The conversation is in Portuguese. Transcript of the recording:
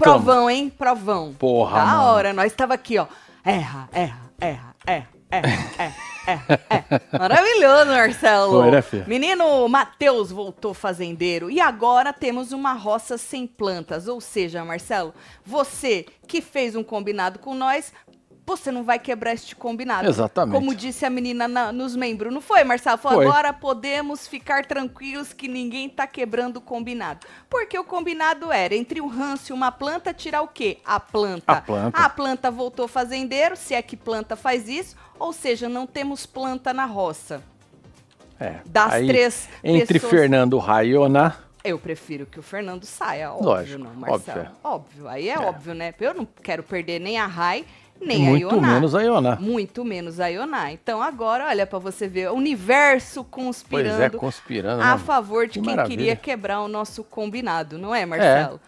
provão, hein? Provão. Porra, Da mano. hora, nós tava aqui, ó. Erra. Maravilhoso, Marcelo. Foi, né, filha? Menino Matheus voltou fazendeiro e agora temos uma roça sem plantas. Ou seja, Marcelo, você que fez um combinado com nós, você não vai quebrar este combinado. Exatamente. Como disse a menina nos membros, não foi, Marcelo? Falou, Foi. agora podemos ficar tranquilos que ninguém tá quebrando o combinado. Porque o combinado era, entre um ranço e uma planta, tirar o quê? A planta. A planta. A planta voltou fazendeiro, se é que planta faz isso, ou seja, não temos planta na roça. É. Das Aí, três entre pessoas... Fernando Raioná, Eu prefiro que o Fernando saia, óbvio, Lógico, não, Marcelo? óbvio. Óbvio, aí é óbvio, né? Eu não quero perder nem a Rai, nem a muito Ioná. menos a Ioná. Muito menos a Ioná. Então agora, olha pra você ver, o universo conspirando Pois é, conspirando. a né? favor de Que quem maravilha. queria quebrar o nosso combinado, não é, Marcelo?